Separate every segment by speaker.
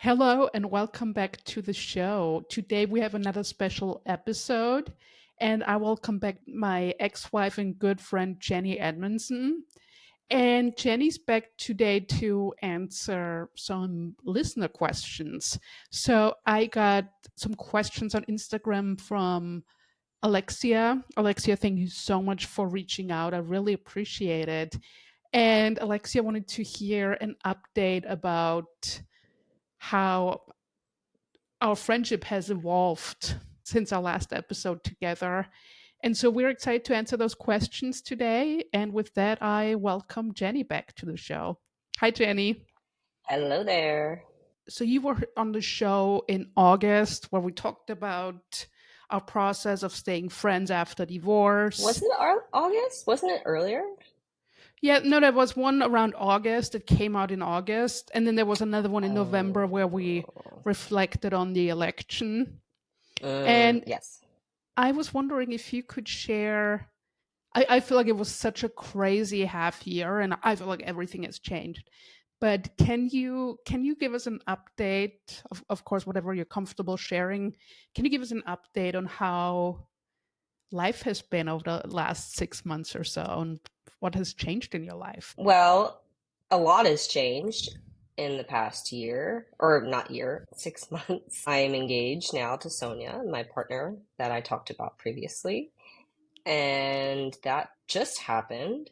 Speaker 1: Hello and welcome back to the show. Today we have another special episode, and I welcome back my ex wife and good friend Jenny Edmondson. And Jenny's back today to answer some listener questions. So I got some questions on Instagram from Alexia. Alexia, thank you so much for reaching out. I really appreciate it. And Alexia wanted to hear an update about how our friendship has evolved since our last episode together. And so we're excited to answer those questions today. And with that, I welcome Jenny back to the show. Hi, Jenny.
Speaker 2: Hello there.
Speaker 1: So you were on the show in August where we talked about our process of staying friends after divorce.
Speaker 2: Wasn't it August? Wasn't it earlier?
Speaker 1: Yeah, no, there was one around August. It came out in August. And then there was another one in November where we
Speaker 2: Oh,
Speaker 1: reflected on the election. And
Speaker 2: yes.
Speaker 1: I was wondering if you could share. I feel like it was such a crazy half year, and I feel like everything has changed. But can you give us an update? Of course, whatever you're comfortable sharing. Can you give us an update on how life has been over the last 6 months or so, and what has changed in your life?
Speaker 2: Well, a lot has changed in the past year, or not year, 6 months. I am engaged now to Sonia, my partner that I talked about previously, and that just happened.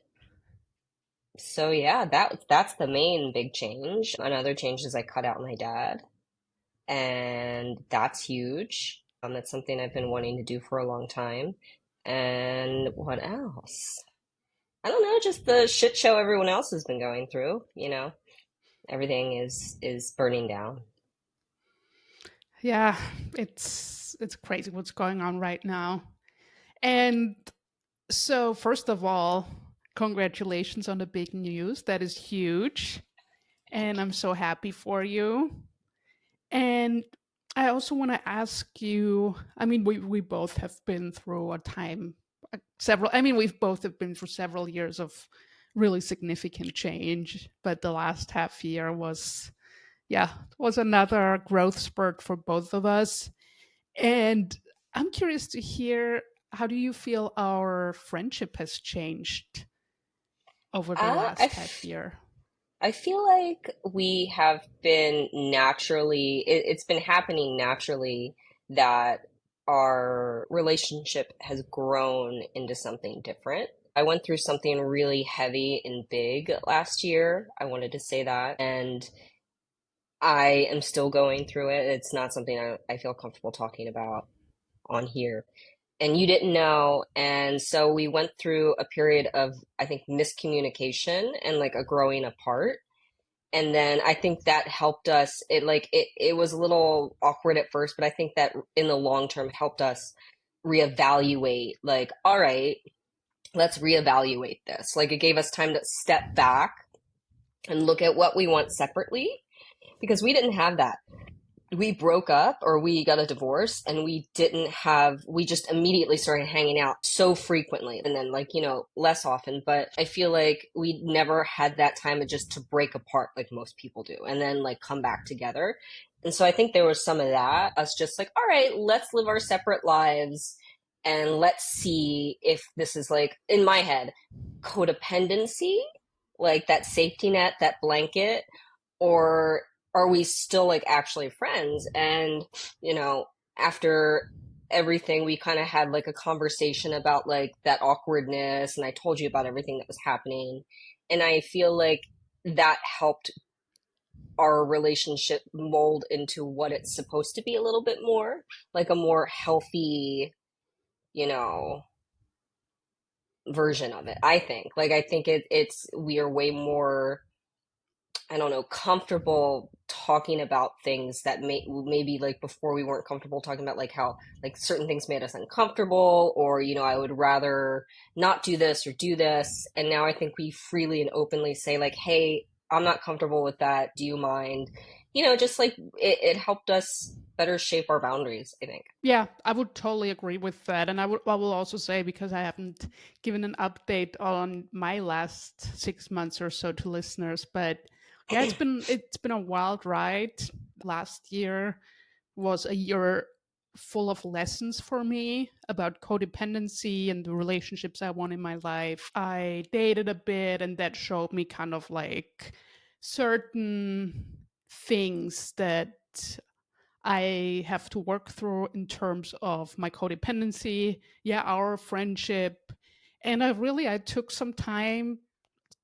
Speaker 2: So yeah, that's the main big change. Another change is I cut out my dad, and that's huge. That's something I've been wanting to do for a long time. And what else? I don't know, just the shit show everyone else has been going through, Everything is burning down.
Speaker 1: Yeah, it's crazy what's going on right now. And so, first of all, congratulations on the big news. That is huge. And I'm so happy for you. And I also want to ask you, I mean, we both have been through a time, we've both have been through several years of really significant change, but the last half year was another growth spurt for both of us. And I'm curious to hear, how do you feel our friendship has changed over the
Speaker 2: Uh, I,
Speaker 1: last half
Speaker 2: f-
Speaker 1: year?
Speaker 2: I feel like we have been it's been happening naturally that our relationship has grown into something different. I went through something really heavy and big last year. I wanted to say that. And I am still going through it. It's not something I feel comfortable talking about on here. And you didn't know. And so we went through a period of, I think, miscommunication and like a growing apart. And then I think that helped us. It was a little awkward at first, but I think that in the long term helped us reevaluate, like, all right, let's reevaluate this. Like it gave us time to step back and look at what we want separately because we didn't have that. We broke up or we got a divorce and we just immediately started hanging out so frequently and then less often, but I feel like we never had that time of just to break apart like most people do and then like come back together. And so I think there was some of that, us just like, all right, let's live our separate lives and let's see if this is like in my head codependency, like that safety net, that blanket, or are we still like actually friends? And, after everything, we kind of had like a conversation about like that awkwardness. And I told you about everything that was happening. And I feel like that helped our relationship mold into what it's supposed to be a little bit more, like a more healthy, you know, version of it. I think. Like I think we are way more, I don't know, comfortable talking about things that maybe like before we weren't comfortable talking about, like how like certain things made us uncomfortable, or I would rather not do this or do this. And now I think we freely and openly say like, hey, I'm not comfortable with that. Do you mind? Just like it helped us better shape our boundaries, I think.
Speaker 1: Yeah, I would totally agree with that. And I will also say, because I haven't given an update on my last 6 months or so to listeners, but yeah, it's been a wild ride. Last year was a year full of lessons for me about codependency and the relationships I want in my life. I dated a bit, and that showed me kind of like certain things that I have to work through in terms of my codependency, yeah, our friendship. And I took some time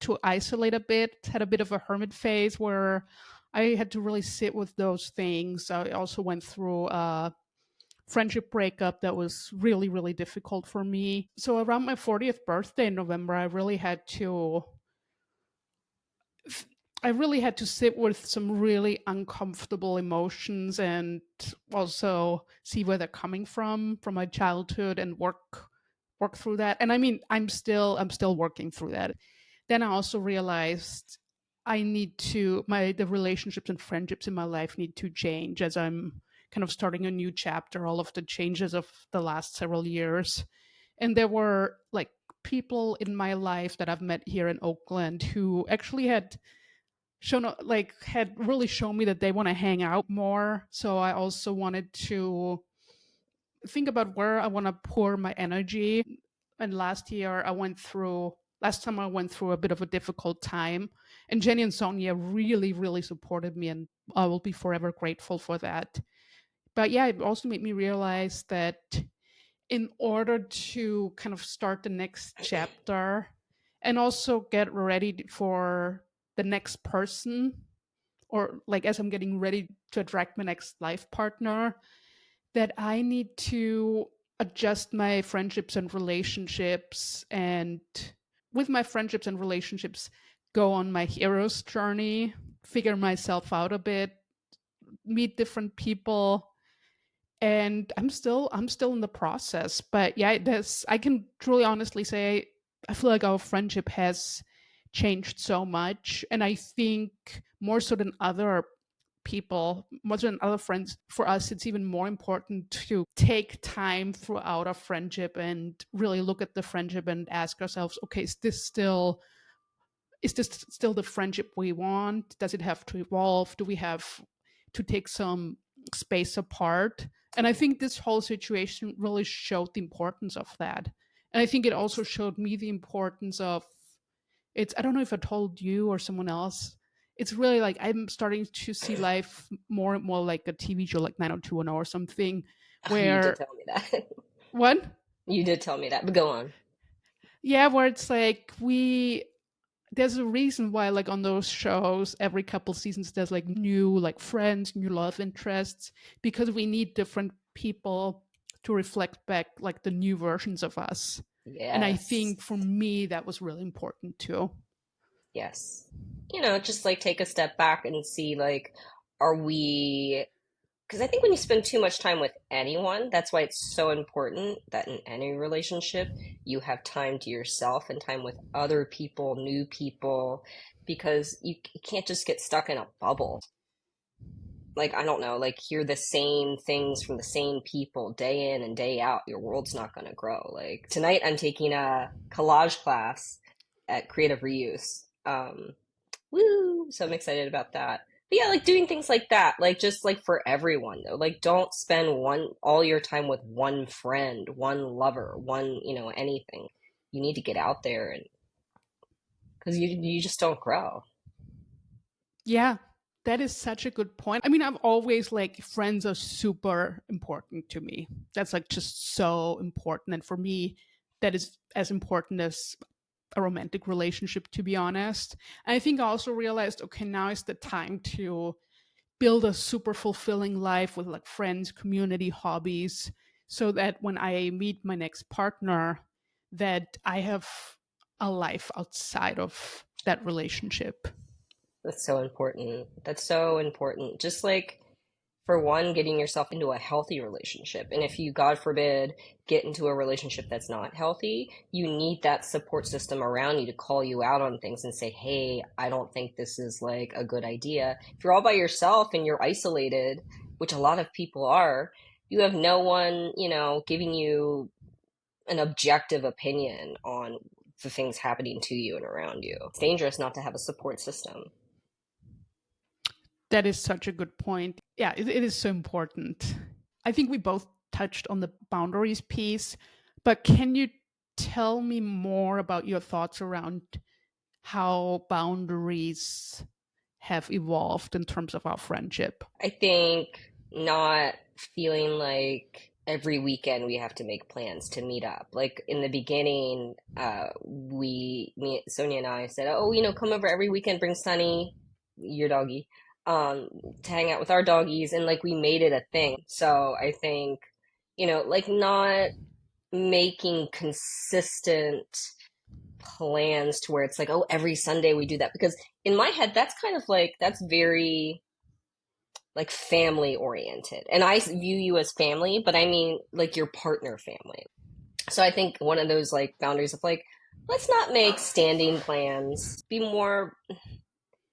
Speaker 1: to isolate a bit, had a bit of a hermit phase where I had to really sit with those things. I also went through a friendship breakup that was really, really difficult for me. So around my 40th birthday in November, I really had to sit with some really uncomfortable emotions and also see where they're coming from my childhood, and work through that. And I mean, I'm still working through that. Then I also realized I need to my the relationships and friendships in my life need to change as I'm kind of starting a new chapter, all of the changes of the last several years. And there were like people in my life that I've met here in Oakland who actually had really shown me that they want to hang out more. So I also wanted to think about where I want to pour my energy. And last time I went through a bit of a difficult time, and Jenny and Sonia really, really supported me, and I will be forever grateful for that. But yeah, it also made me realize that in order to kind of start the next chapter and also get ready for the next person, or like as I'm getting ready to attract my next life partner, that I need to adjust my friendships and relationships, and with my friendships and relationships, go on my hero's journey, figure myself out a bit, meet different people. And I'm still in the process. But yeah, this I can truly honestly say I feel like our friendship has changed so much. And I think more so than other people, more than other friends, for us, it's even more important to take time throughout our friendship and really look at the friendship and ask ourselves, okay, is this still the friendship we want? Does it have to evolve? Do we have to take some space apart? And I think this whole situation really showed the importance of that. And I think it also showed me the importance of I don't know if I told you or someone else. It's really like I'm starting to see life more and more like a TV show, like 90210 or something,
Speaker 2: You did
Speaker 1: where
Speaker 2: tell me that.
Speaker 1: what?
Speaker 2: You did tell me that, but go on.
Speaker 1: Yeah, where it's like there's a reason why like on those shows every couple seasons there's like new like friends, new love interests, because we need different people to reflect back like the new versions of us. And I
Speaker 2: Yes.
Speaker 1: think for me that was really important too.
Speaker 2: Yes. Just like take a step back and see like, are we, because I think when you spend too much time with anyone, that's why it's so important that in any relationship, you have time to yourself and time with other people, new people, because you can't just get stuck in a bubble. Like, I don't know, like hear the same things from the same people day in and day out. Your world's not going to grow. Like, tonight I'm taking a collage class at Creative Reuse. Woo! So I'm excited about that. But yeah, like doing things like that, like just like for everyone though. Like don't spend all your time with one friend, one lover, anything. You need to get out there and because you just don't grow.
Speaker 1: Yeah, that is such a good point. I mean, I've always like friends are super important to me. That's like just so important. And for me, that is as important as a romantic relationship, to be honest. And I think I also realized, okay, now is the time to build a super fulfilling life with like friends, community, hobbies, so that when I meet my next partner, that I have a life outside of that relationship.
Speaker 2: That's so important. That's so important. Just like for one, getting yourself into a healthy relationship. And if you, God forbid, get into a relationship that's not healthy, you need that support system around you to call you out on things and say, hey, I don't think this is like a good idea. If you're all by yourself and you're isolated, which a lot of people are, you have no one, giving you an objective opinion on the things happening to you and around you. It's dangerous not to have a support system.
Speaker 1: That is such a good point. Yeah, it is so important. I think we both touched on the boundaries piece, but can you tell me more about your thoughts around how boundaries have evolved in terms of our friendship?
Speaker 2: I think not feeling like every weekend we have to make plans to meet up. Like in the beginning, Sonia and I said, oh, come over every weekend, bring Sunny, your doggy, um, to hang out with our doggies. And like we made it a thing. So I think, like not making consistent plans to where it's like, oh, every Sunday we do that. Because in my head, that's kind of like, that's very like family oriented. And I view you as family, but I mean like your partner family. So I think one of those like boundaries of like, let's not make standing plans, be more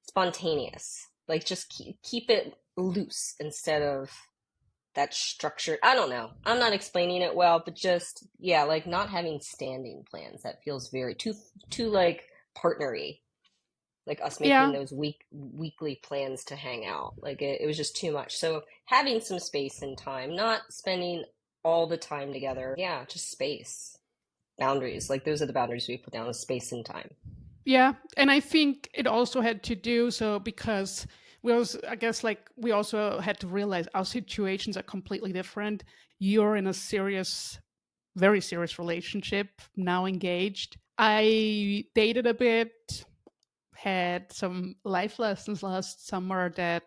Speaker 2: spontaneous. Like just keep it loose instead of that structured. I don't know. I'm not explaining it well, but just yeah, like not having standing plans. That feels very too like partnery, like us making
Speaker 1: Yeah,
Speaker 2: those weekly plans to hang out. Like it was just too much. So having some space and time, not spending all the time together. Yeah, just space. Boundaries. Like those are the boundaries we put down, is space and time.
Speaker 1: yeah. And I think it also had to do so because we also, I guess, like we also had to realize our situations are completely different. You're in a serious, very serious relationship, now engaged. I dated a bit, had some life lessons last summer that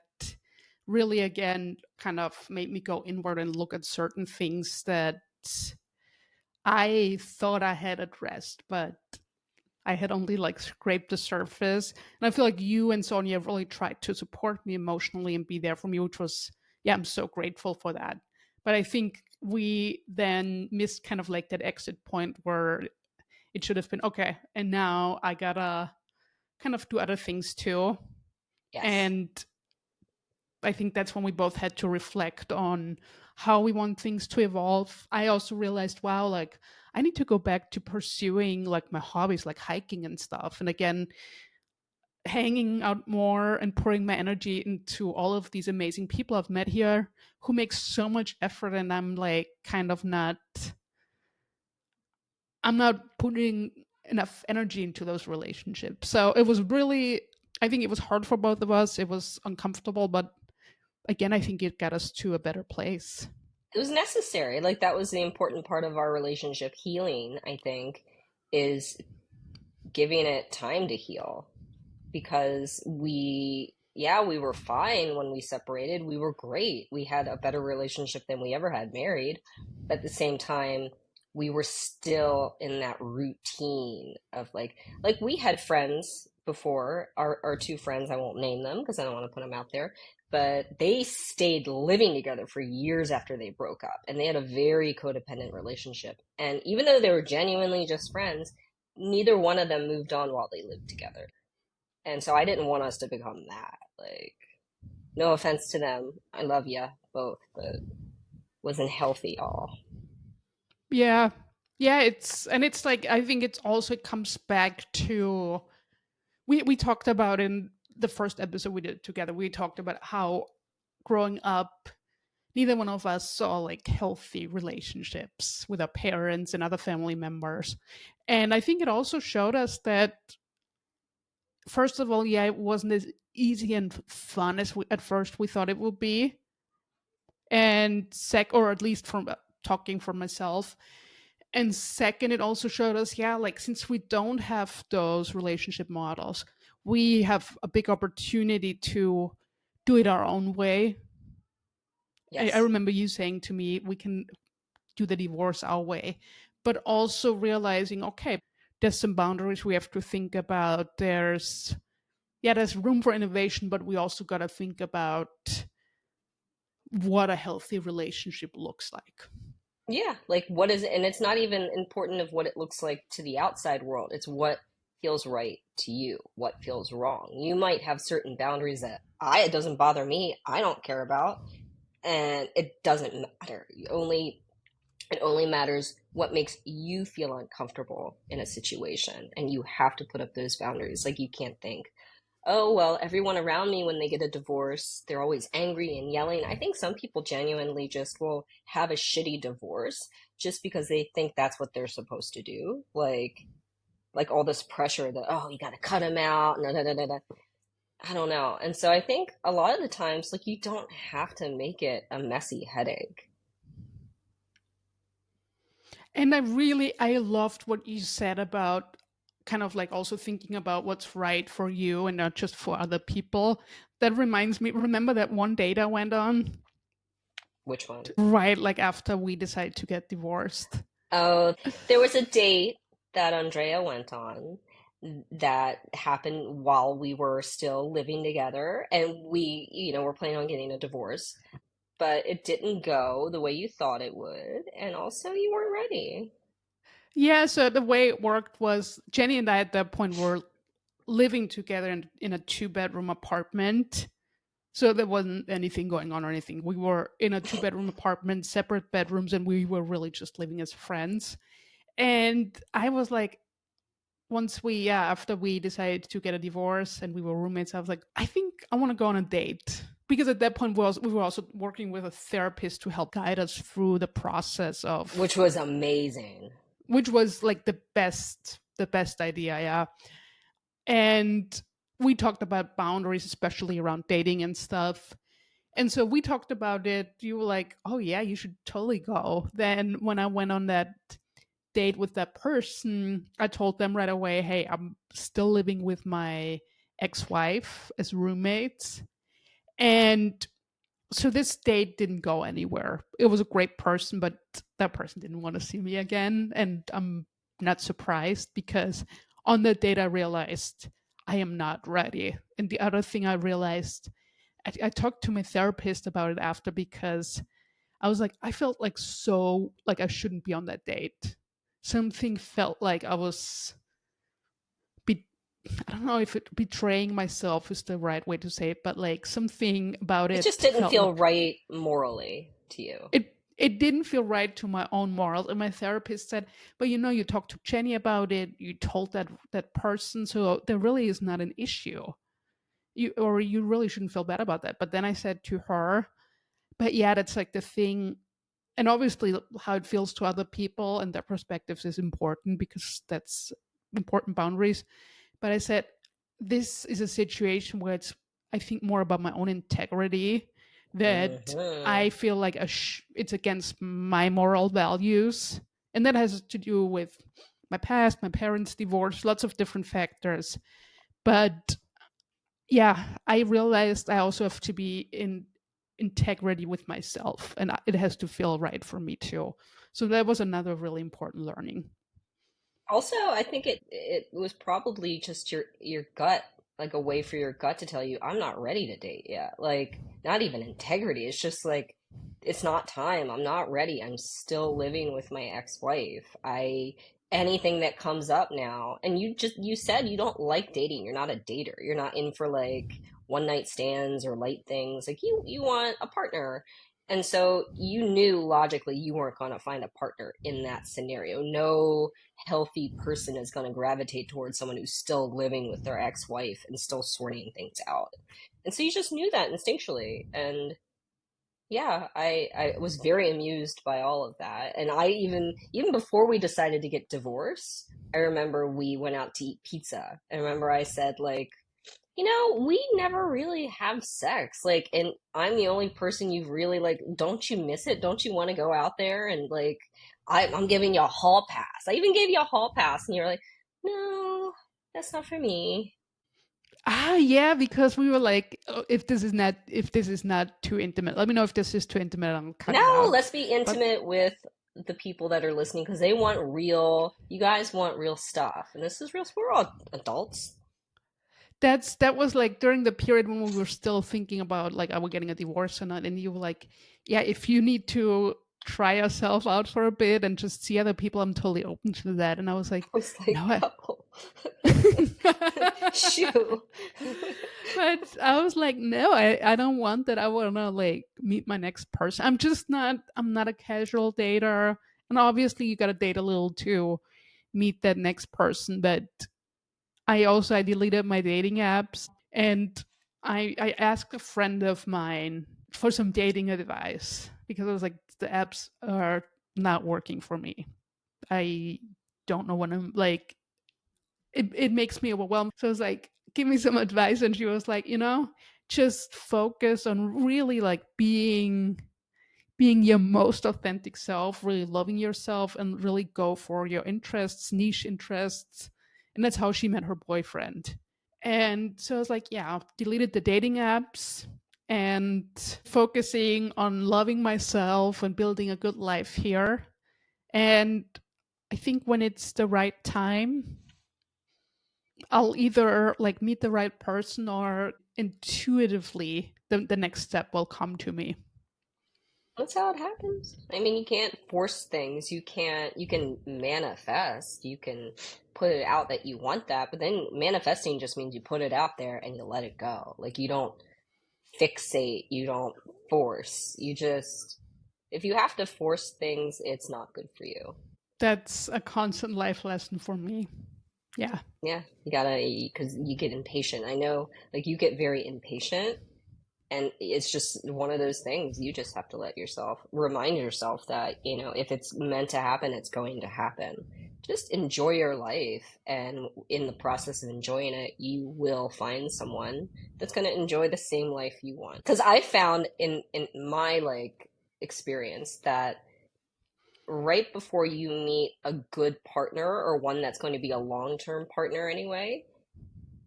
Speaker 1: really, again, kind of made me go inward and look at certain things that I thought I had addressed, but I had only like scraped the surface. And I feel like you and Sonia really tried to support me emotionally and be there for me, which was, yeah, I'm so grateful for that. But I think we then missed kind of like that exit point where it should have been okay. And now I gotta kind of do other things too.
Speaker 2: Yes.
Speaker 1: And I think that's when we both had to reflect on how we want things to evolve. I also realized, wow, like I need to go back to pursuing like my hobbies, like hiking and stuff. And again, hanging out more and pouring my energy into all of these amazing people I've met here who make so much effort. And I'm not putting enough energy into those relationships. So it was really, I think it was hard for both of us. It was uncomfortable, but again, I think it got us to a better place.
Speaker 2: It was necessary. Like that was the important part of our relationship healing, I think, is giving it time to heal. Because we were fine when we separated. We were great. We had a better relationship than we ever had married. But at the same time, we were still in that routine of like we had friends before, our two friends, I won't name them because I don't want to put them out there, but they stayed living together for years after they broke up, and they had a very codependent relationship. And even though they were genuinely just friends, neither one of them moved on while they lived together. And so I didn't want us to become that. Like, no offense to them. I love you both, but wasn't healthy all.
Speaker 1: Yeah. Yeah, it's like I think it's also it comes back to we talked about in the first episode we did together. We talked about how growing up neither one of us saw like healthy relationships with our parents and other family members. And I think it also showed us that first of all, yeah, it wasn't as easy and fun as at first we thought it would be. And or at least from talking for myself. And second, it also showed us, yeah, like since we don't have those relationship models, we have a big opportunity to do it our own way. I
Speaker 2: Yes.
Speaker 1: remember you saying to me, we can do the divorce our way, but also realizing, okay, there's some boundaries we have to think about. There's room for innovation, but we also got to think about what a healthy relationship looks like.
Speaker 2: Yeah, like what is it? And it's not even important of what it looks like to the outside world. It's what feels right to you, what feels wrong. You might have certain boundaries that it doesn't bother me, I don't care about, and it doesn't matter. It only matters what makes you feel uncomfortable in a situation, and you have to put up those boundaries. Like you can't think, oh, well, everyone around me, when they get a divorce, they're always angry and yelling. I think some people genuinely just will have a shitty divorce just because they think that's what they're supposed to do. Like all this pressure that, oh, you got to cut him out. No, no, no, no, no. I don't know. And so I think a lot of the times, like, you don't have to make it a messy headache.
Speaker 1: And I loved what you said about kind of like also thinking about what's right for you and not just for other people. That reminds me, remember that one date I went on?
Speaker 2: Which one?
Speaker 1: Right, like after we decided to get divorced.
Speaker 2: Oh, there was a date that Andrea went on that happened while we were still living together, and we, were planning on getting a divorce, but it didn't go the way you thought it would, and also you weren't ready.
Speaker 1: Yeah, so the way it worked was Jenny and I at that point were living together in a two-bedroom apartment. So there wasn't anything going on or anything. We were in a two-bedroom apartment, separate bedrooms, and we were really just living as friends. And I was like, once we, yeah, after we decided to get a divorce and we were roommates, I was like, I think I want to go on a date. Because at that point, we were also working with a therapist to help guide us through the process
Speaker 2: Which
Speaker 1: of,
Speaker 2: was amazing.
Speaker 1: which was like the best idea, yeah. And we talked about boundaries, especially around dating and stuff. And so we talked about it. You were like, oh, yeah, you should totally go. Then when I went on that date with that person, I told them right away, hey, I'm still living with my ex wife as roommates. And so this date didn't go anywhere. It was a great person, but that person didn't want to see me again. And I'm not surprised because on the date I realized I am not ready. And the other thing I realized, I talked to my therapist about it after because I was like, I felt like so like I shouldn't be on that date. Something felt like I was be- I don't know if betraying myself is the right way to say it, but like something about
Speaker 2: It just
Speaker 1: it
Speaker 2: didn't
Speaker 1: felt
Speaker 2: feel
Speaker 1: like
Speaker 2: right morally to you.
Speaker 1: it didn't feel right to my own morals. And my therapist said, but you talked to Jenny about it, you told that person, so there really is not an issue. You really shouldn't feel bad about that. But then I said to her, but yeah, that's like the thing. And obviously how it feels to other people and their perspectives is important because that's important boundaries. But I said, this is a situation where it's, I think, more about my own integrity, that
Speaker 2: Hmm.
Speaker 1: I feel like it's against my moral values. And that has to do with my past, my parents' divorce, lots of different factors. But yeah, I realized I also have to be in integrity with myself, and it has to feel right for me too. So that was another really important learning.
Speaker 2: Also, I think it was probably just your gut, like a way for your gut to tell you, I'm not ready to date yet. Like, not even integrity. It's just like, it's not time. I'm not ready. I'm still living with my ex-wife. Anything that comes up now, and you said you don't like dating. You're not a dater. You're not in for like one night stands or light things. Like you want a partner. And so you knew logically you weren't going to find a partner in that scenario. No healthy person is going to gravitate towards someone who's still living with their ex-wife and still sorting things out. And so you just knew that instinctually. And yeah, I was very amused by all of that. And I even before we decided to get divorced, I remember we went out to eat pizza. I remember I said like, we never really have sex. Like, and I'm the only person you've really like, don't you miss it? Don't you want to go out there and like, I'm giving you a hall pass. I even gave you a hall pass, and you're like, no, that's not for me.
Speaker 1: Ah, yeah, because we were like, oh, if this is not too intimate, let me know if this is too intimate. I'll cut it
Speaker 2: No,
Speaker 1: out.
Speaker 2: let's be
Speaker 1: But
Speaker 2: intimate with the people that are listening because they want you guys want real stuff. And this is real, we're all adults.
Speaker 1: that was like during the period when we were still thinking about like, are we getting a divorce or not? And you were like, yeah, if you need to try yourself out for a bit and just see other people, I'm totally open to that. And I was
Speaker 2: I
Speaker 1: like,
Speaker 2: was
Speaker 1: no,
Speaker 2: like, oh, shoo.
Speaker 1: but I was like, no, I don't want that. I want to like meet my next person. I'm not a casual dater. And obviously you got to date a little to meet that next person. But I deleted my dating apps. And I asked a friend of mine for some dating advice because I was like, the apps are not working for me. I don't know what I'm like. It makes me overwhelmed. So I was like, give me some advice. And she was like, just focus on really like being your most authentic self, really loving yourself, and really go for your interests, niche interests. And that's how she met her boyfriend. And so I was like, yeah, I've deleted the dating apps and focusing on loving myself and building a good life here. And I think when it's the right time, I'll either like meet the right person or intuitively the next step will come to me.
Speaker 2: That's how it happens. I mean, you can't force things. You can manifest. You can put it out that you want that, but then manifesting just means you put it out there and you let it go. Like you don't fixate, you don't force. You just, if you have to force things, it's not good for you.
Speaker 1: That's a constant life lesson for me. Yeah.
Speaker 2: Yeah, you gotta, because you get impatient. I know, like, you get very impatient, and it's just one of those things. You just have to let yourself remind yourself that, if it's meant to happen, it's going to happen. Just enjoy your life, and in the process of enjoying it, you will find someone that's going to enjoy the same life you want. Because I found in my like experience that right before you meet a good partner, or one that's going to be a long-term partner anyway,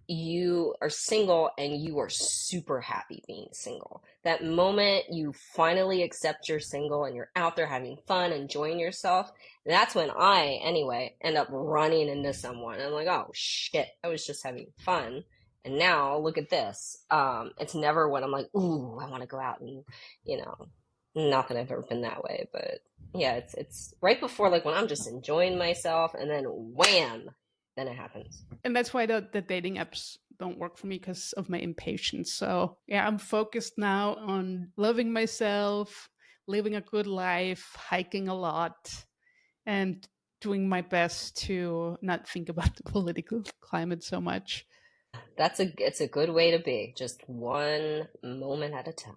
Speaker 2: you are single and you are super happy being single. That moment you finally accept you're single and you're out there having fun, enjoying yourself, that's when I, anyway, end up running into someone. I'm like, oh shit, I was just having fun. And now look at this. It's never when I'm like, ooh, I want to go out and, you know, not that I've ever been that way, but yeah, it's right before, like, when I'm just enjoying myself, and then wham, then it happens.
Speaker 1: And that's why the dating apps don't work for me because of my impatience. So yeah, I'm focused now on loving myself, living a good life, hiking a lot, and doing my best to not think about the political climate so much.
Speaker 2: It's a good way to be. Just one moment at a time.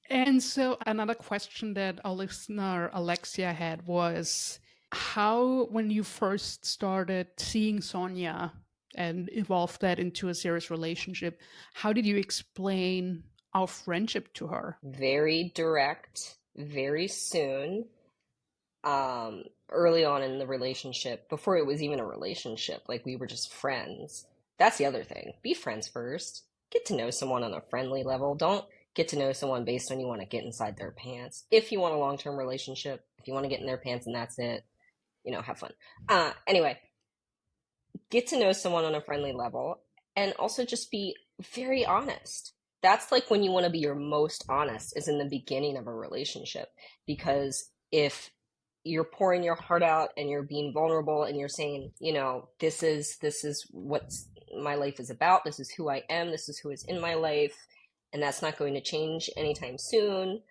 Speaker 1: And so another question that our listener Alexia had was how, when you first started seeing Sonia and evolved that into a serious relationship, how did you explain our friendship to her?
Speaker 2: Very direct, very soon. Early on in the relationship, before it was even a relationship, like we were just friends. That's the other thing. Be friends first. Get to know someone on a friendly level. Don't get to know someone based on you want to get inside their pants. If you want a long-term relationship, if you want to get in their pants and that's it, have fun. Anyway, get to know someone on a friendly level, and also just be very honest. That's like when you want to be your most honest, is in the beginning of a relationship. Because if you're pouring your heart out and you're being vulnerable and you're saying, this is what my life is about, this is who I am, this is who is in my life, and that's not going to change anytime soon,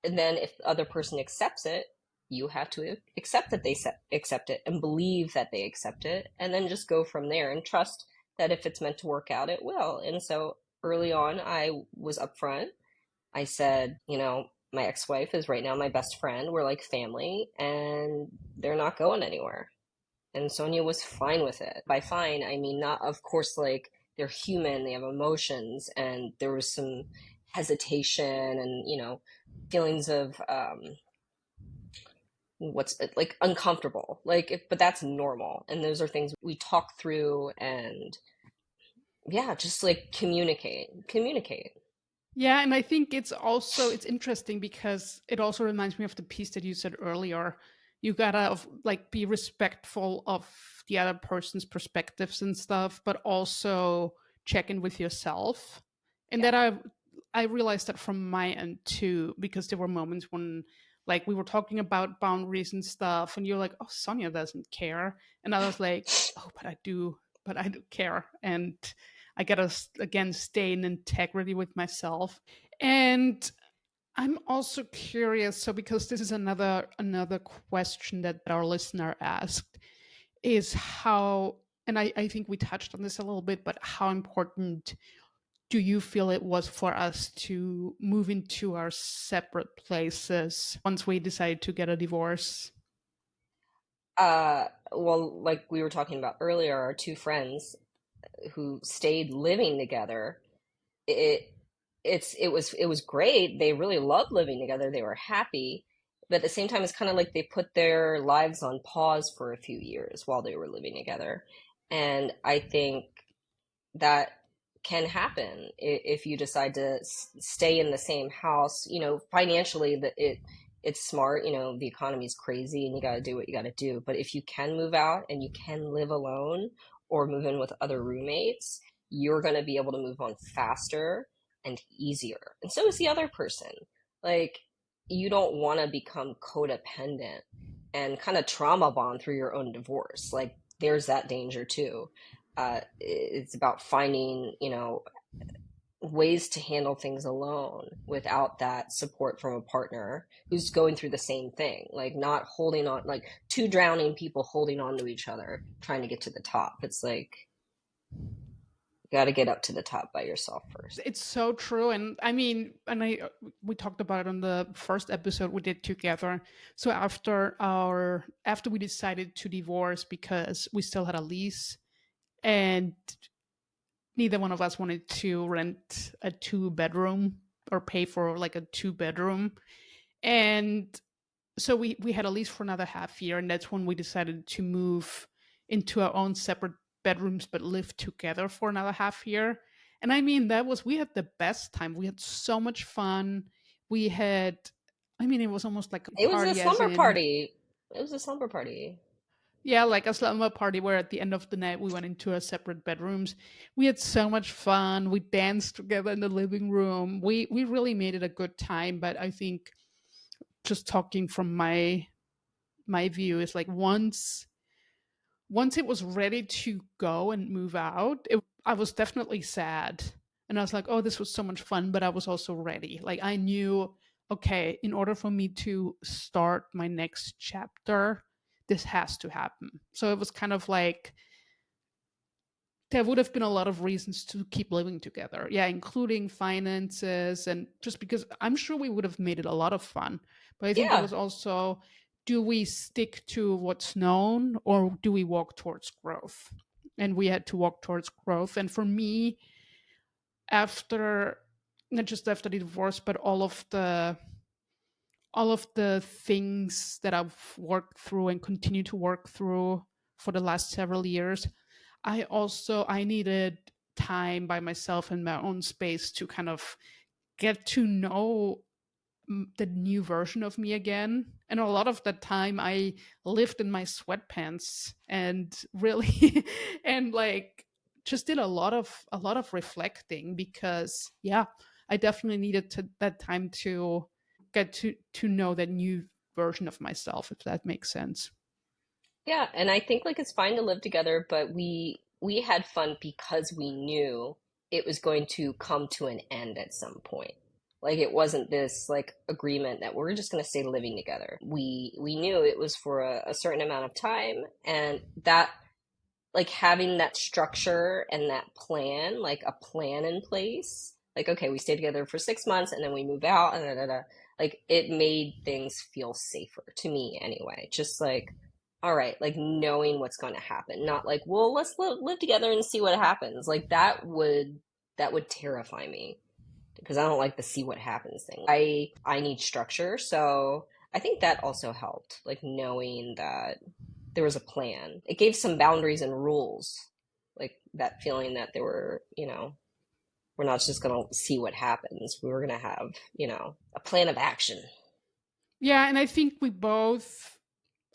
Speaker 2: and then if the other person accepts it, you have to accept that they accept it, and believe that they accept it, and then just go from there and trust that if it's meant to work out, it will. And so early on, I was upfront. I said, my ex-wife is right now my best friend. We're like family, and they're not going anywhere. And Sonia was fine with it. By fine, I mean, not, of course, like, they're human, they have emotions, and there was some hesitation and, feelings of what's like uncomfortable. Like, but that's normal. And those are things we talk through, and yeah, just like communicate.
Speaker 1: Yeah, and I think it's interesting because it also reminds me of the piece that you said earlier. You gotta like be respectful of the other person's perspectives and stuff, but also check in with yourself. And
Speaker 2: Yeah.
Speaker 1: that I realized that from my end too, because there were moments when like we were talking about boundaries and stuff, and you're like, "Oh, Sonia doesn't care," and I was like, "Oh, but I do care," and I gotta again stay in integrity with myself. And I'm also curious. So, because this is another question that our listener asked, is how. and I think we touched on this a little bit, but how important do you feel it was for us to move into our separate places once we decided to get a divorce?
Speaker 2: Well, like we were talking about earlier, our two friends who stayed living together, it it was great. They really loved living together. They were happy. But at the same time, it's kind of like they put their lives on pause for a few years while they were living together. And I think that can happen if you decide to stay in the same house. You know, financially, it's smart. You know, the economy is crazy, and you got to do what you got to do. But if you can move out and you can live alone or move in with other roommates, you're going to be able to move on faster and easier. And so is the other person. Like, you don't want to become codependent and kind of trauma bond through your own divorce. Like, there's that danger too. It's about finding, ways to handle things alone without that support from a partner who's going through the same thing. Like, not holding on, like two drowning people holding on to each other, trying to get to the top. It's like, you got to get up to the top by yourself first.
Speaker 1: It's so true. And I mean, and I we talked about it on the first episode we did together. So after we decided to divorce because we still had a lease and neither one of us wanted to rent a two-bedroom or pay for like a two-bedroom. And so we had a lease for another half year, and that's when we decided to move into our own separate bedrooms but live together for another half year. And I mean, that was, we had the best time. We had so much fun. We had, I mean, it was almost like a
Speaker 2: It was a
Speaker 1: party, as
Speaker 2: slumber
Speaker 1: in,
Speaker 2: party. It was a slumber party.
Speaker 1: yeah, like a slumber party where at the end of the night we went into our separate bedrooms. We had so much fun. We danced together in the living room. We really made it a good time. But I think, just talking from my view, is like once it was ready to go and move out, I was definitely sad. And I was like, oh, this was so much fun, but I was also ready. Like, I knew, okay, in order for me to start my next chapter, this has to happen. So it was kind of like, there would have been a lot of reasons to keep living together. Yeah, including finances, and just because I'm sure we would have made it a lot of fun. But I think it
Speaker 2: Yeah.
Speaker 1: was also, do we stick to what's known or do we walk towards growth? And we had to walk towards growth. And for me, after, not just after the divorce, but all of the things that I've worked through and continue to work through for the last several years, I needed time by myself in my own space to kind of get to know the new version of me again. And a lot of that time I lived in my sweatpants and really and like just did a lot of reflecting, because yeah, I definitely needed that time to get to know that new version of myself, if that makes sense.
Speaker 2: Yeah, and I think like it's fine to live together, but we had fun because we knew it was going to come to an end at some point. Like, it wasn't this like agreement that we're just going to stay living together. We knew it was for a certain amount of time, and that, like, having that structure and that plan, like a plan in place. Like, okay, we stay together for 6 months and then we move out and da, da, da. Like, it made things feel safer to me anyway. Just like, all right, like knowing what's going to happen, not like, well, let's live together and see what happens. Like, that would terrify me because I don't like the see what happens thing. I need structure, so I think that also helped, like knowing that there was a plan. It gave some boundaries and rules, like that feeling that there were, we're not just gonna see what happens. We were gonna have, a plan of action.
Speaker 1: Yeah, and I think we both,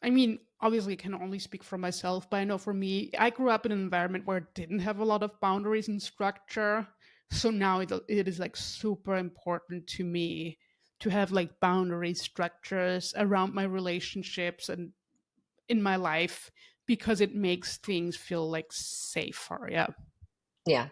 Speaker 1: I mean, obviously I can only speak for myself, but I know for me, I grew up in an environment where it didn't have a lot of boundaries and structure. So now it is like super important to me to have like boundary structures around my relationships and in my life, because it makes things feel like safer. Yeah.
Speaker 2: Yeah,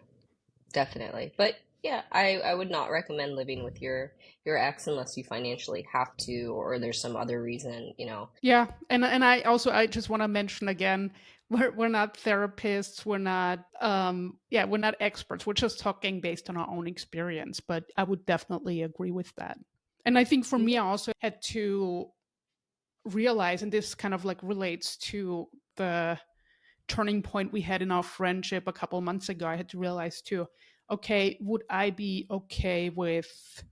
Speaker 2: definitely. But yeah, I would not recommend living with your ex unless you financially have to or there's some other reason.
Speaker 1: Yeah, and I also, I just want to mention again, we're not therapists, we're not yeah, we're not experts, we're just talking based on our own experience, but I would definitely agree with that. And I think for me, I also had to realize, and this kind of like relates to the turning point we had in our friendship a couple months ago. I had to realize too, okay, would I be okay with,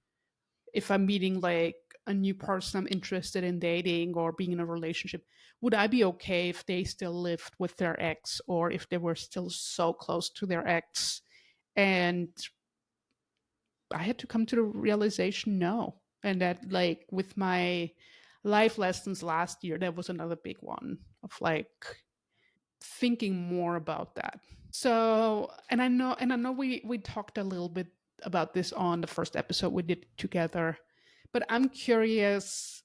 Speaker 1: if I'm meeting like a new person I'm interested in dating or being in a relationship, would I be okay if they still lived with their ex or if they were still so close to their ex? And I had to come to the realization no. And that, like, with my life lessons last year, that was another big one of like thinking more about that. So, and I know we talked a little bit about this on the first episode we did together, but I'm curious,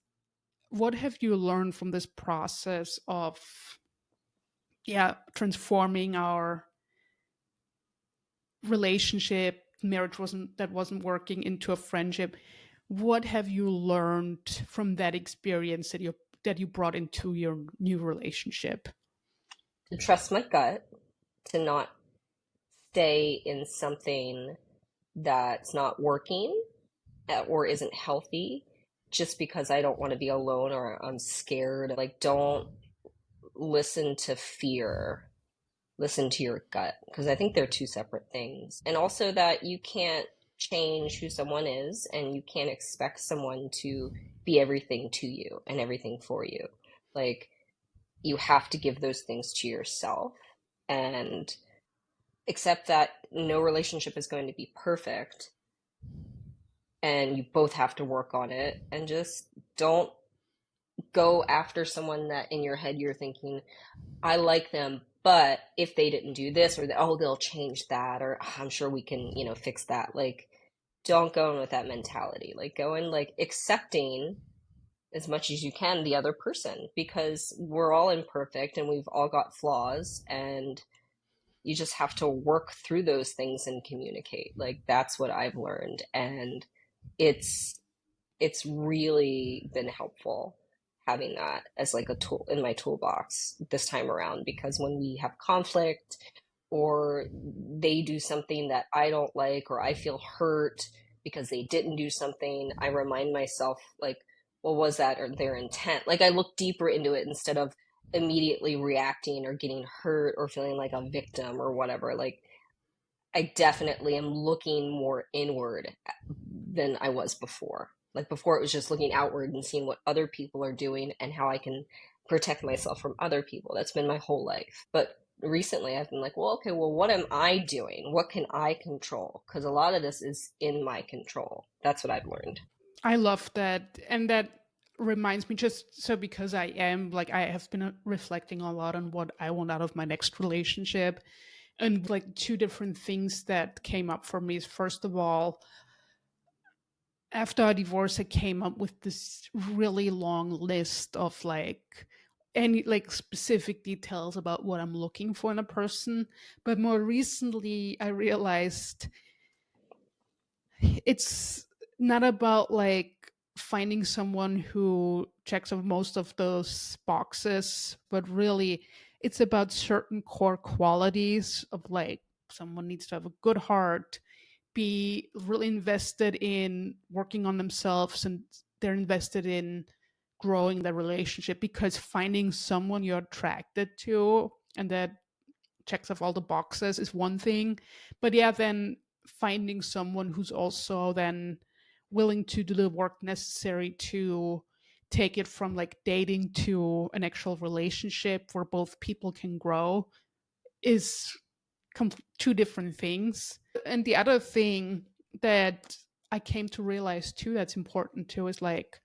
Speaker 1: what have you learned from this process of, yeah, transforming our relationship, marriage wasn't working, into a friendship? What have you learned from that experience that you brought into your new relationship?
Speaker 2: To trust my gut, to not stay in something that's not working or isn't healthy just because I don't want to be alone or I'm scared. Like, don't listen to fear, listen to your gut, because I think they're two separate things. And also that you can't change who someone is and you can't expect someone to be everything to you and everything for you. Like, you have to give those things to yourself and accept that no relationship is going to be perfect and you both have to work on it, and just don't go after someone that in your head you're thinking, I like them, but if they didn't do this or oh, they'll change that, or "Ah, I'm sure we can, fix that." Like, don't go in with that mentality. Like, go in like accepting as much as you can the other person, because we're all imperfect and we've all got flaws, and you just have to work through those things and communicate. Like, that's what I've learned, and it's it's really been helpful having that as like a tool in my toolbox this time around, because when we have conflict or they do something that I don't like or I feel hurt because they didn't do something, I remind myself, like, well, was that or their intent? Like, I look deeper into it instead of immediately reacting or getting hurt or feeling like a victim or whatever. Like, I definitely am looking more inward than I was before. Like, before, it was just looking outward and seeing what other people are doing and how I can protect myself from other people. That's been my whole life. But recently I've been like, well, okay, well, what am I doing? What can I control? Because a lot of this is in my control. That's what I've learned.
Speaker 1: I love that. And that reminds me, just so, because I have been reflecting a lot on what I want out of my next relationship. And like two different things that came up for me is, first of all, after our divorce, I came up with this really long list of like any like specific details about what I'm looking for in a person. But more recently, I realized it's not about like finding someone who checks off most of those boxes, but really it's about certain core qualities of like, someone needs to have a good heart, be really invested in working on themselves, and they're invested in growing the relationship, because finding someone you're attracted to and that checks off all the boxes is one thing. But yeah, then finding someone who's also then willing to do the work necessary to take it from like dating to an actual relationship where both people can grow is two different things. And the other thing that I came to realize too, that's important too, is like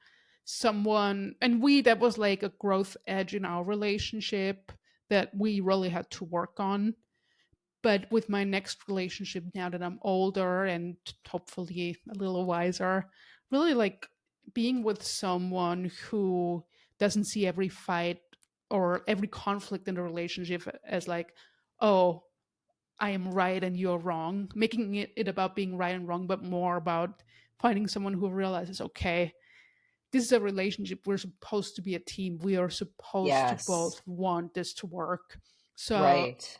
Speaker 1: someone, and that was like a growth edge in our relationship that we really had to work on. But with my next relationship, now that I'm older and hopefully a little wiser, really like being with someone who doesn't see every fight or every conflict in the relationship as like, oh, I am right and you're wrong, making it about being right and wrong, but more about finding someone who realizes, okay, this is a relationship. We're supposed to be a team. We are supposed to
Speaker 2: Yes.
Speaker 1: both want this to work. So
Speaker 2: Right.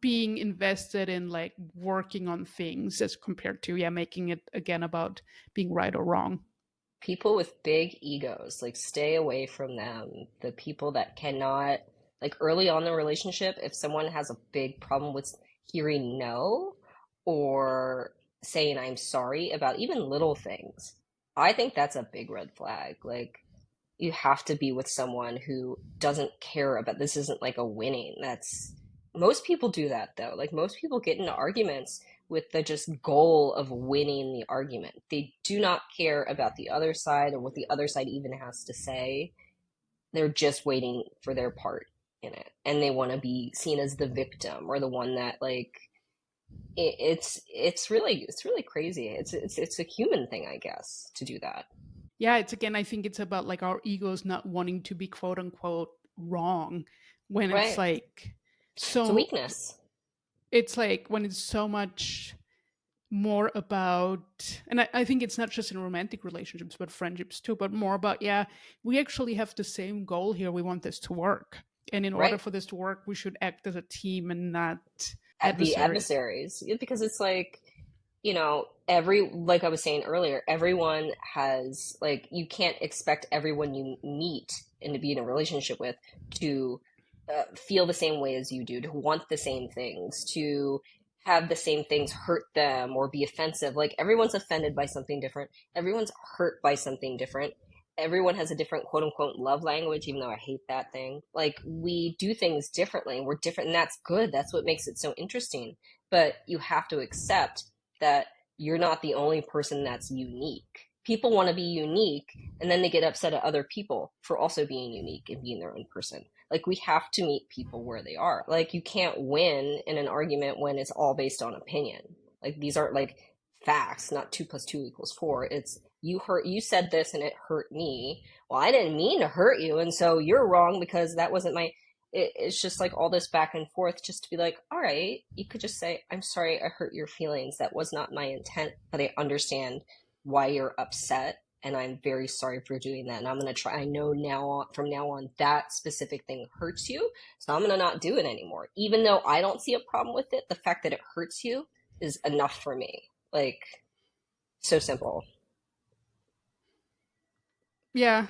Speaker 1: being invested in like working on things as compared to, yeah, making it again about being right or wrong.
Speaker 2: People with big egos, like stay away from them. The people that cannot, like early on in the relationship, if someone has a big problem with hearing no or saying I'm sorry about even little things, I think that's a big red flag. Like you have to be with someone who doesn't care about this isn't like a winning. That's most people do that though. Like most people get into arguments with the just goal of winning the argument. They do not care about the other side or what the other side even has to say. They're just waiting for their part in it. And they want to be seen as the victim or the one that like it's really crazy. It's a human thing, I guess, to do that.
Speaker 1: Yeah, it's again, I think it's about like our egos not wanting to be quote unquote wrong when it's
Speaker 2: Right.
Speaker 1: like
Speaker 2: It's a
Speaker 1: so,
Speaker 2: weakness.
Speaker 1: it's like when it's so much more about, and I think it's not just in romantic relationships but friendships too, but more about, yeah, we actually have the same goal here, we want this to work, and in order
Speaker 2: Right.
Speaker 1: for this to work we should act as a team and not
Speaker 2: At the
Speaker 1: adversaries.
Speaker 2: adversaries. Because it's like, every like I was saying earlier, everyone has like you can't expect everyone you meet and to be in a relationship with to feel the same way as you do, to want the same things, to have the same things hurt them or be offensive. Like everyone's offended by something different. Everyone's hurt by something different. Everyone has a different quote unquote love language, even though I hate that thing. Like we do things differently and we're different, and that's good. That's what makes it so interesting. But you have to accept that you're not the only person that's unique. People want to be unique and then they get upset at other people for also being unique and being their own person. Like we have to meet people where they are. Like you can't win in an argument when it's all based on opinion. Like these aren't like facts, not 2 + 2 = 4. It's you said this and it hurt me. Well, I didn't mean to hurt you, and so you're wrong because that wasn't my it's just like all this back and forth just to be like, all right, you could just say, I'm sorry I hurt your feelings. That was not my intent, but I understand why you're upset. And I'm very sorry for doing that. And I'm going to try. I know now, from now on, that specific thing hurts you. So I'm going to not do it anymore. Even though I don't see a problem with it, the fact that it hurts you is enough for me. Like, so simple.
Speaker 1: Yeah,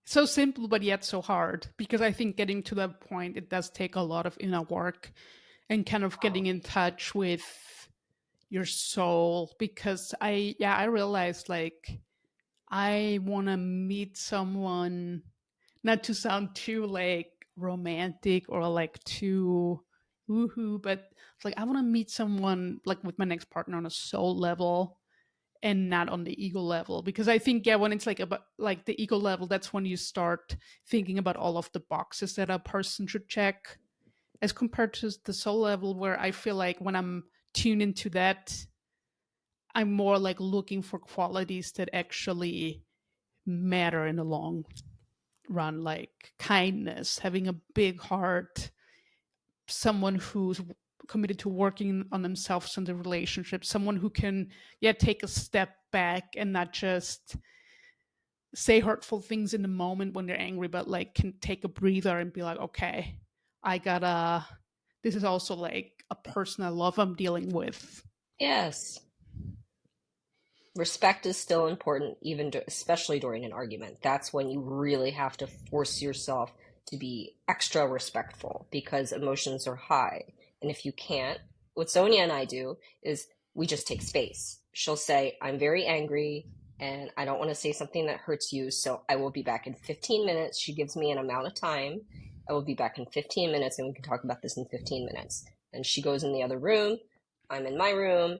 Speaker 1: so simple but yet so hard, because I think getting to that point it does take a lot of inner work and kind of getting in touch with your soul, because I realized like I want to meet someone, not to sound too like romantic or like too woohoo, but it's like I want to meet someone like with my next partner on a soul level and not on the ego level, because I think, yeah, when it's like about like the ego level, that's when you start thinking about all of the boxes that a person should check, as compared to the soul level, where I feel like when I'm tuned into that, I'm more like looking for qualities that actually matter in the long run, like kindness, having a big heart, someone who's committed to working on themselves in the relationship, someone who can, yeah, take a step back and not just say hurtful things in the moment when they're angry, but like can take a breather and be like, okay, I gotta, this is also like a person I love I'm dealing with.
Speaker 2: Yes. Respect is still important, especially during an argument. That's when you really have to force yourself to be extra respectful because emotions are high. And if you can't, what Sonia and I do is we just take space. She'll say, I'm very angry and I don't want to say something that hurts you, so I will be back in 15 minutes. She gives me an amount of time. I will be back in 15 minutes and we can talk about this in 15 minutes. And she goes in the other room. I'm in my room.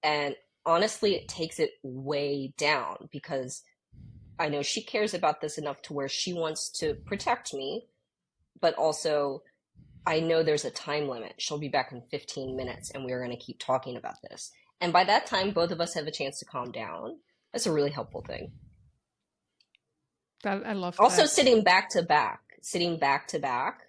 Speaker 2: And honestly, it takes it way down because I know she cares about this enough to where she wants to protect me, but also I know there's a time limit. She'll be back in 15 minutes and we're going to keep talking about this. And by that time, both of us have a chance to calm down. That's a really helpful thing.
Speaker 1: That I love
Speaker 2: Also,
Speaker 1: that.
Speaker 2: sitting back to back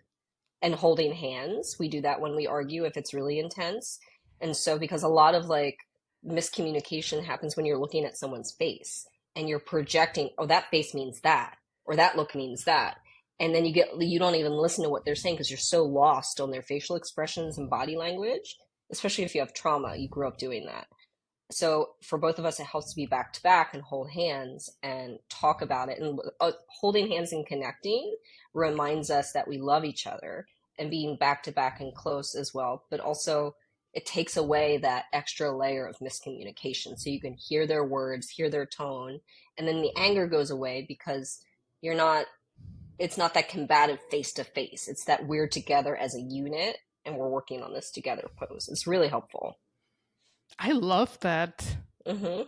Speaker 2: and holding hands. We do that when we argue if it's really intense. And so, because a lot of like miscommunication happens when you're looking at someone's face and you're projecting, oh, that face means that, or that look means that. and then you don't even listen to what they're saying because you're so lost on their facial expressions and body language, especially if you have trauma, you grew up doing that. So for both of us, it helps to be back to back and hold hands and talk about it. And holding hands and connecting reminds us that we love each other, and being back to back and close as well. But also, it takes away that extra layer of miscommunication. So you can hear their words, hear their tone, and then the anger goes away because you're not, it's not that combative face to face. It's that we're together as a unit and we're working on this together pose. It's really helpful.
Speaker 1: I love that.
Speaker 2: Hmm.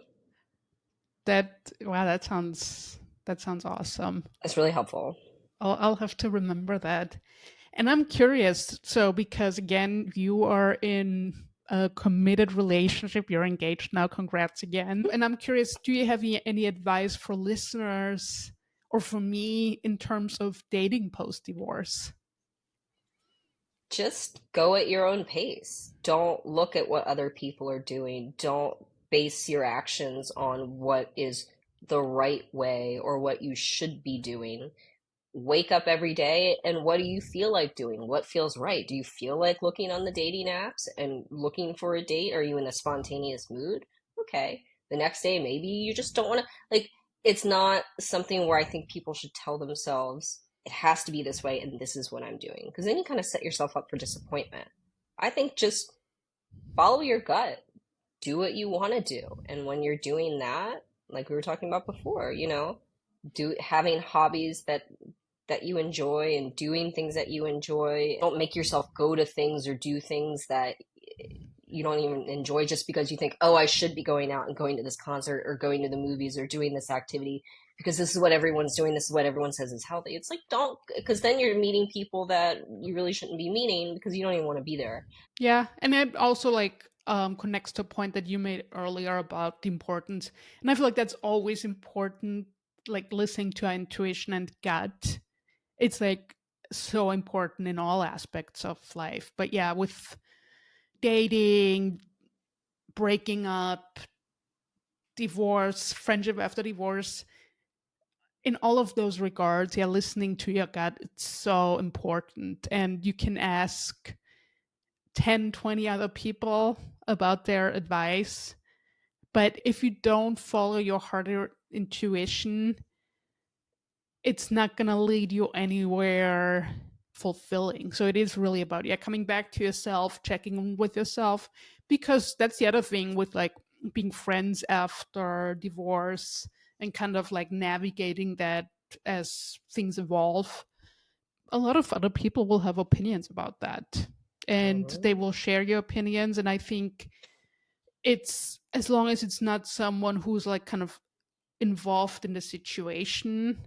Speaker 1: That wow, that sounds awesome.
Speaker 2: It's really helpful.
Speaker 1: I'll have to remember that. And I'm curious, so because again, you are in a committed relationship, you're engaged now, congrats again. And I'm curious, do you have any advice for listeners or for me in terms of dating post divorce?
Speaker 2: Just go at your own pace. Don't look at what other people are doing. Don't base your actions on what is the right way or what you should be doing. Wake up every day and what do you feel like doing? What feels right? Do you feel like looking on the dating apps and looking for a date? Are you in a spontaneous mood? Okay. The next day, maybe you just don't want to, like, it's not something where I think people should tell themselves it has to be this way and this is what I'm doing. Because then you kind of set yourself up for disappointment. I think just follow your gut, do what you want to do. And when you're doing that, like we were talking about before, do having hobbies that you enjoy and doing things that you enjoy. Don't make yourself go to things or do things that you don't even enjoy just because you think, oh, I should be going out and going to this concert or going to the movies or doing this activity because this is what everyone's doing. This is what everyone says is healthy. It's like, don't, because then you're meeting people that you really shouldn't be meeting because you don't even want to be there.
Speaker 1: Yeah, and it also like connects to a point that you made earlier about the importance, and I feel like that's always important, like listening to our intuition and gut. It's like so important in all aspects of life. But yeah, with dating, breaking up, divorce, friendship after divorce, in all of those regards, yeah, listening to your gut, it's so important. And you can ask 10, 20 other people about their advice. But if you don't follow your heart or intuition, it's not going to lead you anywhere fulfilling. So it is really about, yeah, coming back to yourself, checking in with yourself, because that's the other thing with like being friends after divorce and kind of like navigating that as things evolve. A lot of other people will have opinions about that and they will share your opinions. And I think it's as long as it's not someone who's like kind of involved in the situation,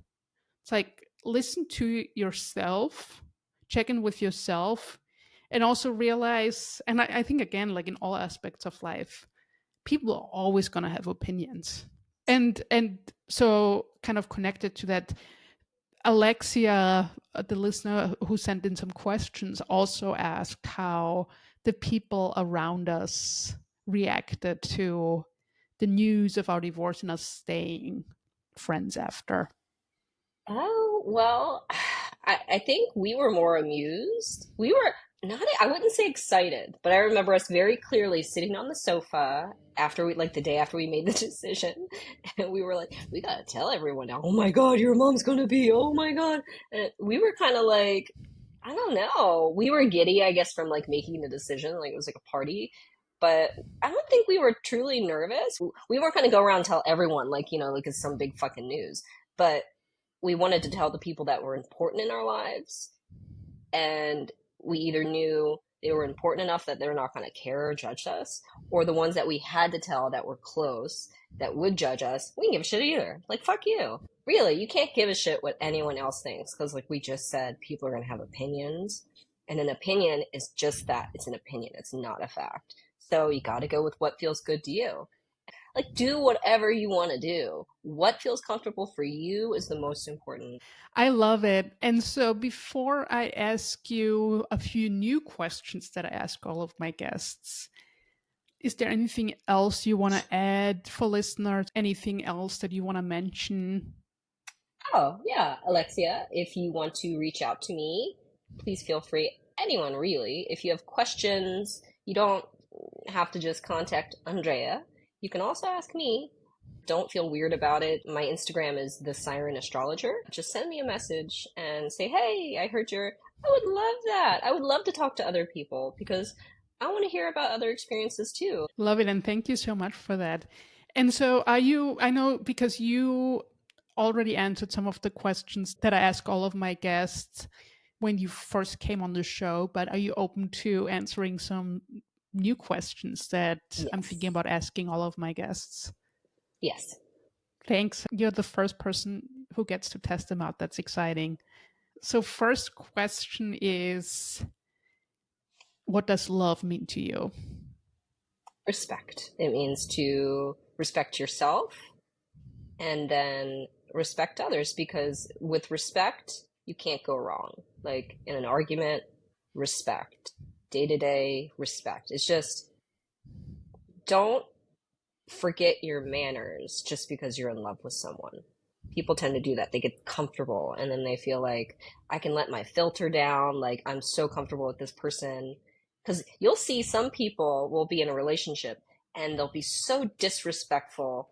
Speaker 1: it's like listen to yourself, check in with yourself, and also realize, and I think again, like in all aspects of life, people are always gonna have opinions. And so kind of connected to that, Alexia, the listener who sent in some questions, also asked how the people around us reacted to the news of our divorce and us staying friends after.
Speaker 2: Oh, well, I think we were more amused. We were not, I wouldn't say excited, but I remember us very clearly sitting on the sofa after we, like the day after we made the decision. And we were like, we gotta tell everyone now. Oh my God, your mom's gonna be, oh my God. And we were kind of like, I don't know. We were giddy, I guess, from like making the decision. Like it was like a party. But I don't think we were truly nervous. We weren't going to go around and tell everyone, like, like it's some big fucking news. But we wanted to tell the people that were important in our lives, and we either knew they were important enough that they're not going to care or judge us, or the ones that we had to tell that were close that would judge us, we didn't give a shit either. Like, fuck you. Really, you can't give a shit what anyone else thinks because, like we just said, people are going to have opinions, and an opinion is just that. It's an opinion. It's not a fact. So you got to go with what feels good to you. Like, do whatever you want to do. What feels comfortable for you is the most important.
Speaker 1: I love it. And so before I ask you a few new questions that I ask all of my guests, is there anything else you want to add for listeners? Anything else that you want to mention?
Speaker 2: Oh, yeah, Alexia, if you want to reach out to me, please feel free. Anyone, really. If you have questions, you don't have to just contact Andrea. You can also ask me. Don't feel weird about it. My Instagram is the Siren Astrologer. Just send me a message and say, hey, I heard your. I would love that. I would love to talk to other people because I want to hear about other experiences too.
Speaker 1: Love it. And thank you so much for that. And so, I know because you already answered some of the questions that I ask all of my guests when you first came on the show, but are you open to answering some new questions that I'm thinking
Speaker 2: Yes.
Speaker 1: about asking all of my guests?
Speaker 2: Yes.
Speaker 1: Thanks. You're the first person who gets to test them out. That's exciting. So, first question is, what does love mean to you?
Speaker 2: Respect. It means to respect yourself and then respect others because with respect, you can't go wrong. Like in an argument, respect. Day to day, respect. It's just don't forget your manners just because you're in love with someone. People tend to do that. They get comfortable and then they feel like I can let my filter down. Like I'm so comfortable with this person. Because you'll see some people will be in a relationship and they'll be so disrespectful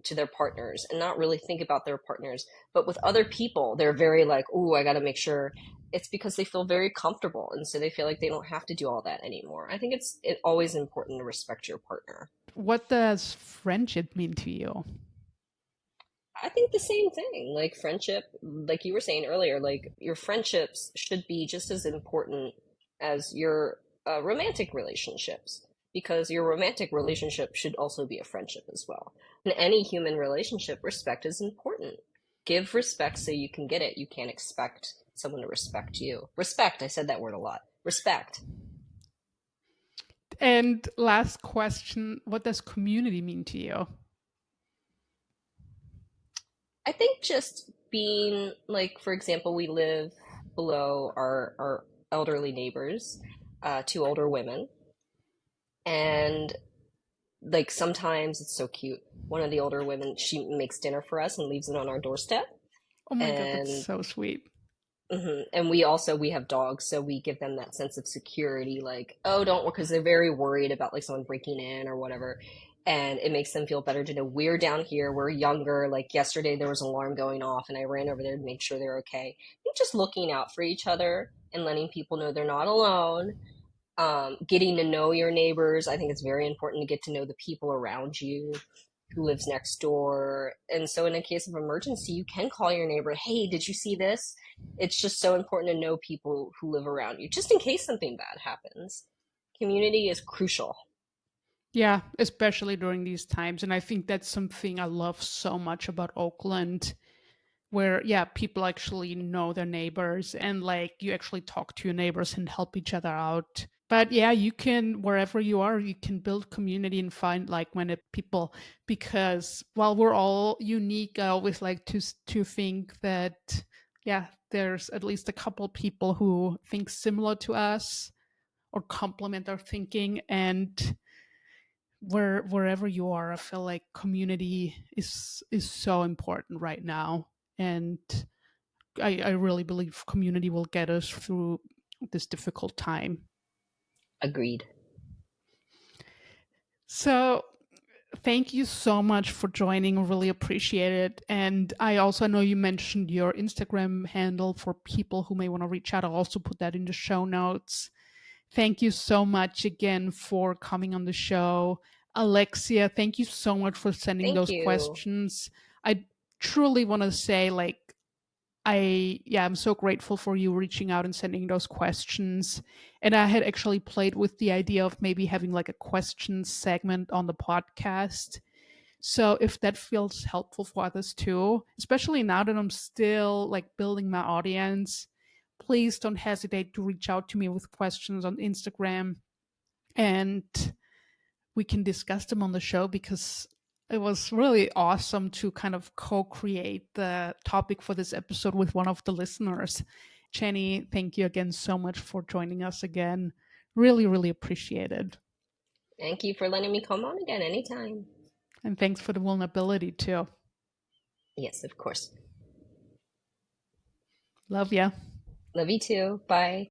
Speaker 2: to their partners and not really think about their partners. But with other people, they're very like, "Ooh, I got to make sure." It's because they feel very comfortable, and so they feel like they don't have to do all that anymore. I think it's always important to respect your partner.
Speaker 1: What does friendship mean to you?
Speaker 2: I think the same thing. Like friendship, like you were saying earlier, like your friendships should be just as important as your romantic relationships because your romantic relationship should also be a friendship as well. In any human relationship, respect is important. Give respect so you can get it. You can't expect someone to respect you. Respect, I said that word a lot. Respect.
Speaker 1: And last question, what does community mean to you?
Speaker 2: I think just being like, for example, we live below our elderly neighbors, two older women, and like sometimes it's so cute. One of the older women, she makes dinner for us and leaves it on our doorstep,
Speaker 1: Oh my God, that's
Speaker 2: and
Speaker 1: so sweet.
Speaker 2: and we have dogs, so we give them that sense of security, like, oh, don't, because they're very worried about like someone breaking in or whatever. And it makes them feel better to know we're down here, we're younger. Like yesterday, there was an alarm going off, and I ran over there to make sure they're okay. I think just looking out for each other and letting people know they're not alone. Getting to know your neighbors, I think it's very important to get to know the people around you who lives next door. And so, in a case of emergency, you can call your neighbor, hey, did you see this? It's just so important to know people who live around you, just in case something bad happens. Community is crucial.
Speaker 1: Yeah, especially during these times. And I think that's something I love so much about Oakland, where, yeah, people actually know their neighbors and like you actually talk to your neighbors and help each other out. But yeah, you can, wherever you are, you can build community and find like minded people because while we're all unique, I always like to think that, yeah, there's at least a couple people who think similar to us or complement our thinking. And wherever you are, I feel like community is so important right now. And I really believe community will get us through this difficult time.
Speaker 2: Agreed.
Speaker 1: So thank you so much for joining. I really appreciate it. And I also know you mentioned your Instagram handle for people who may want to reach out. I'll also put that in the show notes. Thank you so much again for coming on the show. Alexia, thank you so much for sending
Speaker 2: Thank
Speaker 1: those
Speaker 2: you.
Speaker 1: questions. I truly want to say, like, I'm so grateful for you reaching out and sending those questions. And I had actually played with the idea of maybe having like a question segment on the podcast. So if that feels helpful for others too, especially now that I'm still like building my audience, please don't hesitate to reach out to me with questions on Instagram and we can discuss them on the show because it was really awesome to kind of co-create the topic for this episode with one of the listeners. Jenny, thank you again so much for joining us again. Really, really appreciate it.
Speaker 2: Thank you for letting me come on again anytime.
Speaker 1: And thanks for the vulnerability too.
Speaker 2: Yes, of course.
Speaker 1: Love ya.
Speaker 2: Love you too. Bye.